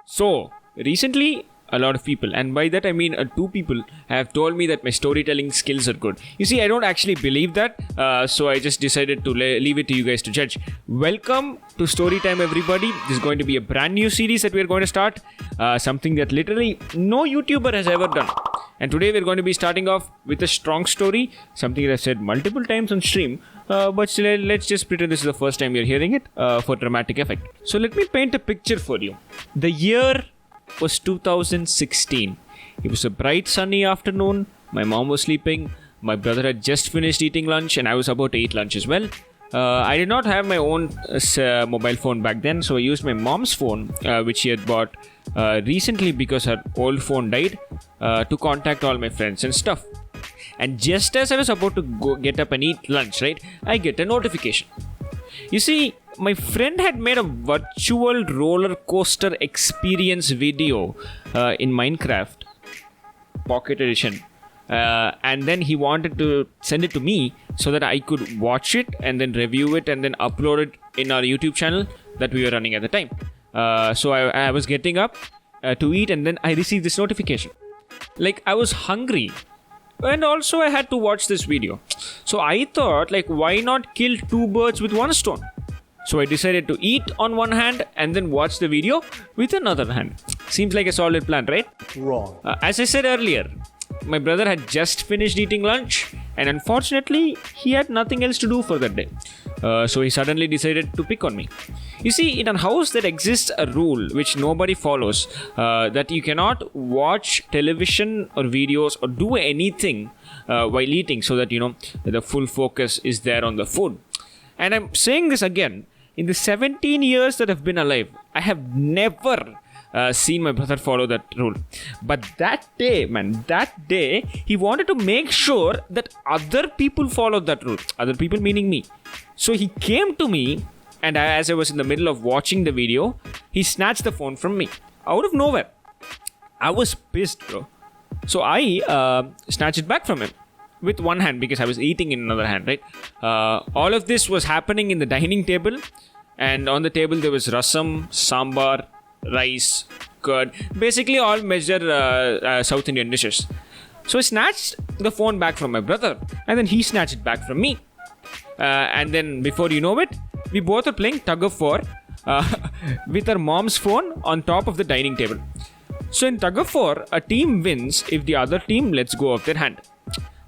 So, recently, a lot of people, and by that I mean two people, have told me that my storytelling skills are good. You see, I don't actually believe that, so I just decided to leave it to you guys to judge. Welcome to Storytime, everybody. This is going to be a brand new series that we're going to start, something that literally no YouTuber has ever done. And today we're going to be starting off with a strong story, something that I've said multiple times on stream, but still, let's just pretend this is the first time you're hearing it for dramatic effect. So let me paint a picture for you. The year was 2016. It was a bright sunny afternoon. My mom was sleeping. My brother had just finished eating lunch and I was about to eat lunch as well. I did not have my own mobile phone back then, so I used my mom's phone, which she had bought recently because her old phone died, to contact all my friends and stuff. And just as I was about to go get up and eat lunch, right, I get a notification. You see, my friend had made a virtual roller coaster experience video in Minecraft Pocket Edition, and then he wanted to send it to me so that I could watch it and then review it and then upload it in our YouTube channel that we were running at the time. So I was getting up to eat, and then I received this notification. Like, I was hungry, and also I had to watch this video. So I thought, like, why not kill two birds with one stone? So I decided to eat on one hand and then watch the video with another hand. Seems like a solid plan, right? Wrong. As I said earlier, my brother had just finished eating lunch, and unfortunately, he had nothing else to do for that day. So he suddenly decided to pick on me. You see, in a house there exists a rule which nobody follows, that you cannot watch television or videos or do anything while eating, so that, you know, the full focus is there on the food. And I'm saying this again, in the 17 years that I've been alive, I have never seen my brother follow that rule. But that day, he wanted to make sure that other people followed that rule. Other people meaning me. So he came to me, and as I was in the middle of watching the video, he snatched the phone from me. Out of nowhere. I was pissed, bro. So I snatched it back from him with one hand because I was eating in another hand, right? All of this was happening in the dining table, and on the table there was rasam, sambar, rice, curd, basically all major South Indian dishes. So I snatched the phone back from my brother, and then he snatched it back from me. And then before you know it, we both are playing tug of war with our mom's phone on top of the dining table. So in tug of war, a team wins if the other team lets go of their hand.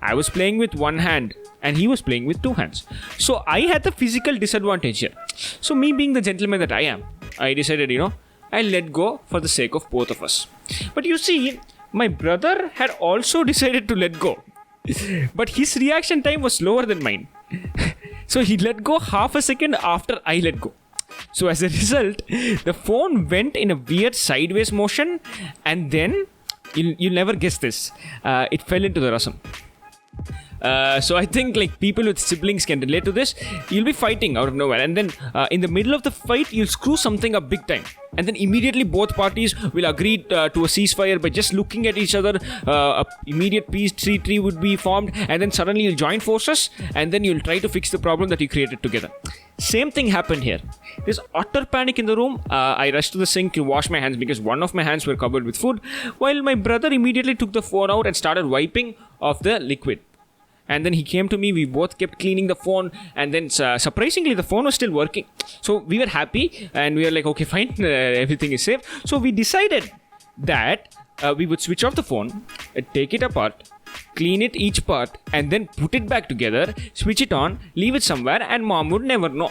I was playing with one hand and he was playing with two hands. So I had the physical disadvantage here. So me being the gentleman that I am, I decided, I'll let go for the sake of both of us. But you see, my brother had also decided to let go. But his reaction time was slower than mine. So he let go half a second after I let go. So as a result, the phone went in a weird sideways motion, and then, you'll never guess this, it fell into the rasam. So I think, like, people with siblings can relate to this. You'll be fighting out of nowhere, and then in the middle of the fight, you'll screw something up big time, and then immediately both parties will agree to a ceasefire by just looking at each other. A immediate peace treaty would be formed, and then suddenly you'll join forces, and then you'll try to fix the problem that you created together. Same thing happened here. There's utter panic in the room. I rushed to the sink to wash my hands because one of my hands were covered with food, while my brother immediately took the phone out and started wiping off the liquid. And then he came to me, we both kept cleaning the phone, and then surprisingly the phone was still working. So we were happy, and we were like, okay, fine, everything is safe. So we decided that we would switch off the phone, take it apart, clean it each part, and then put it back together, switch it on, leave it somewhere, and mom would never know.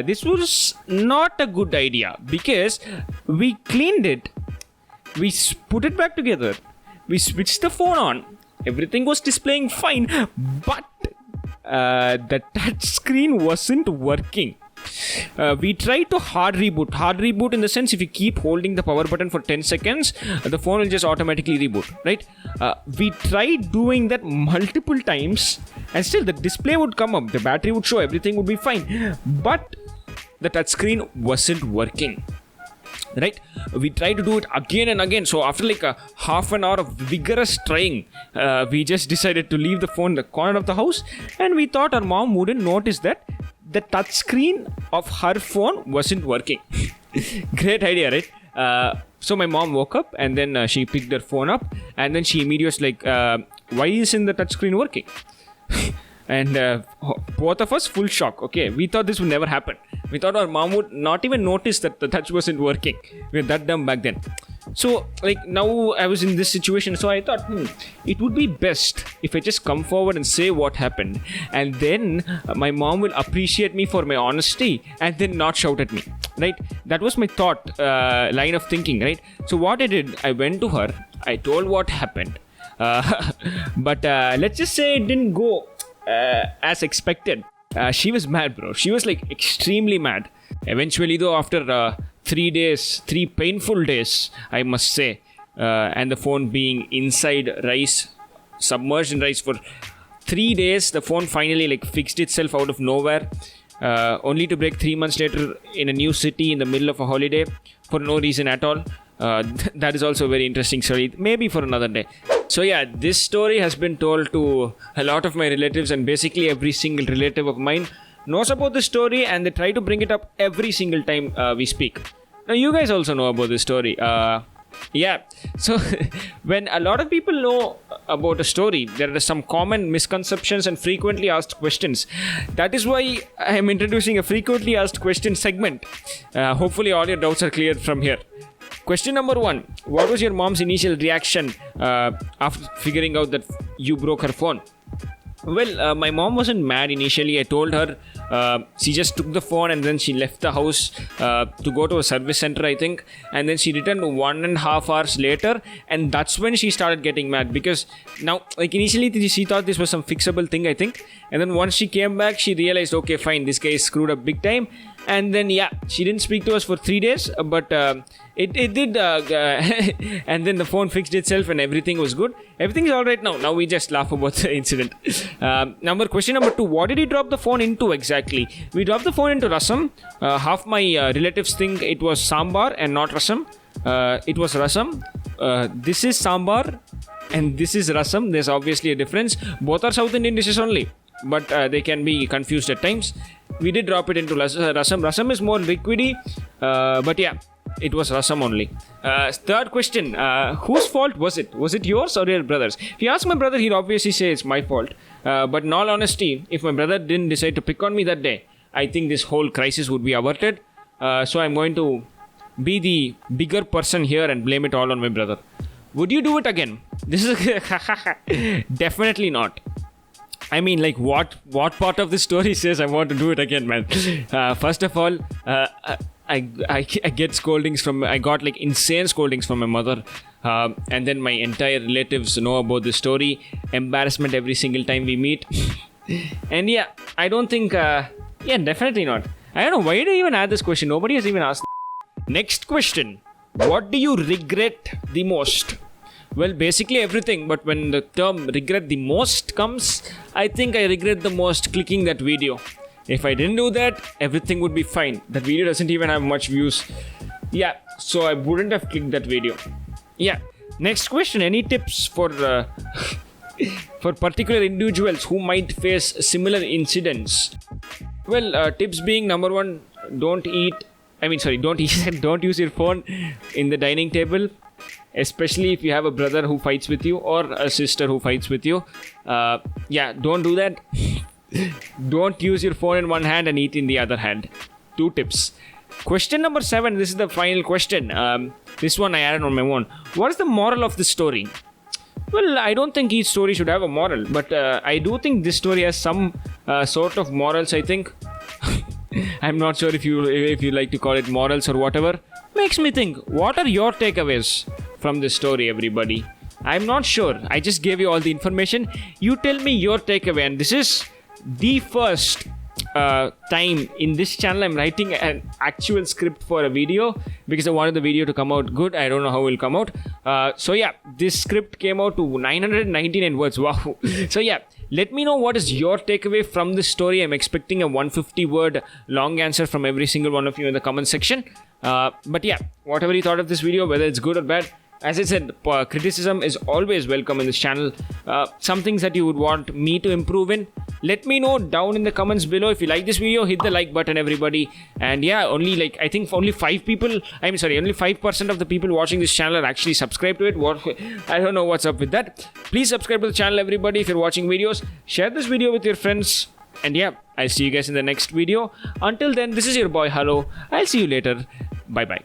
This was not a good idea because we cleaned it, we put it back together, we switched the phone on, everything was displaying fine, but the touch screen wasn't working. We tried to hard reboot in the sense, if you keep holding the power button for 10 seconds, the phone will just automatically reboot, right? We tried doing that multiple times, and still the display would come up, the battery would show, everything would be fine, but the touch screen wasn't working. Right? We tried to do it again and again. So after like a half an hour of vigorous trying, we just decided to leave the phone in the corner of the house, and we thought our mom wouldn't notice that the touch screen of her phone wasn't working. Great idea, right? So my mom woke up and then she picked her phone up and then she immediately was like, why isn't the touchscreen working? And both of us full shock. Okay, we thought this would never happen. We thought our mom would not even notice that the touch wasn't working. We were that dumb back then. So like now I was in this situation, so I thought it would be best if I just come forward and say what happened, and then my mom will appreciate me for my honesty and then not shout at me, right? That was my thought line of thinking, right? So what I did, I went to her, I told what happened, but let's just say it didn't go as expected. She was mad, bro. She was like extremely mad. Eventually though, after 3 painful days, I must say, and the phone being inside rice, submerged in rice for 3 days, the phone finally like fixed itself out of nowhere, only to break 3 months later in a new city in the middle of a holiday for no reason at all. That is also a very interesting story, maybe for another day. So yeah, this story has been told to a lot of my relatives, and basically every single relative of mine knows about this story, and they try to bring it up every single time we speak. Now you guys also know about this story. Yeah, so when a lot of people know about a story, there are some common misconceptions and frequently asked questions. That is why I am introducing a frequently asked questions segment. Hopefully all your doubts are cleared from here. Question number 1. What was your mom's initial reaction after figuring out that you broke her phone? Well, my mom wasn't mad initially. I told her she just took the phone and then she left the house to go to a service center, I think. And then she returned 1.5 hours later. And that's when she started getting mad. Because now, like initially she thought this was some fixable thing, I think. And then once she came back, she realized, okay, fine, this guy is screwed up big time. And then, yeah, she didn't speak to us for 3 days. But it did. And then the phone fixed itself and everything was good. Everything is all right now. Now we just laugh about the incident. Question number 2. What did he drop the phone into exactly? We dropped the phone into rasam. Half my relatives think it was sambar and not rasam. It was rasam. This is sambar and this is rasam. There's obviously a difference. Both are South Indian dishes only, but they can be confused at times. We did drop it into rasam. Rasam is more liquidy, but yeah, it was rasam only. Third question, whose fault was it? Was it yours or your brother's? If you ask my brother, he'd obviously say it's my fault. But in all honesty, if my brother didn't decide to pick on me that day, I think this whole crisis would be averted. So I'm going to be the bigger person here and blame it all on my brother. Would you do it again? This is definitely not. I mean, like, what part of the story says I want to do it again, man? First of all, I get scoldings from... I got, like, insane scoldings from my mother. And then my entire relatives know about the story. Embarrassment every single time we meet. And yeah, I don't think... yeah, definitely not. I don't know, why did I even add this question? Nobody has even asked. Next question. What do you regret the most? Well, basically everything, but when the term regret the most comes, I think I regret the most clicking that video. If I didn't do that, everything would be fine. That video doesn't even have much views. Yeah, so I wouldn't have clicked that video. Yeah, next question. Any tips for for particular individuals who might face similar incidents? Well, tips being number 1, don't use your phone in the dining table. Especially if you have a brother who fights with you or a sister who fights with you. Yeah, don't do that. Don't use your phone in one hand and eat in the other hand. 2 tips. Question number 7. This is the final question. This one I added on my own. What is the moral of the story? Well, I don't think each story should have a moral. But I do think this story has some sort of morals, I think. I'm not sure if you like to call it morals or whatever. Makes me think, what are your takeaways from this story, everybody? I'm not sure. I just gave you all the information. You tell me your takeaway. And this is the first time in this channel I'm writing an actual script for a video because I wanted the video to come out good. I don't know how it will come out. So yeah, this script came out to 999 words. Wow. So yeah, let me know what is your takeaway from this story. I'm expecting a 150 word long answer from every single one of you in the comment section. But yeah, whatever you thought of this video, whether it's good or bad, as I said, criticism is always welcome in this channel. Some things that you would want me to improve in, Let me know down in the comments below. If you like this video, hit the like button, everybody. And yeah, only 5% of the people watching this channel are actually subscribed to it. I don't know what's up with that. Please subscribe to the channel, everybody. If you're watching videos, share this video with your friends. And yeah, I'll see you guys in the next video. Until then, this is your boy Hello. I'll see you later. Bye bye.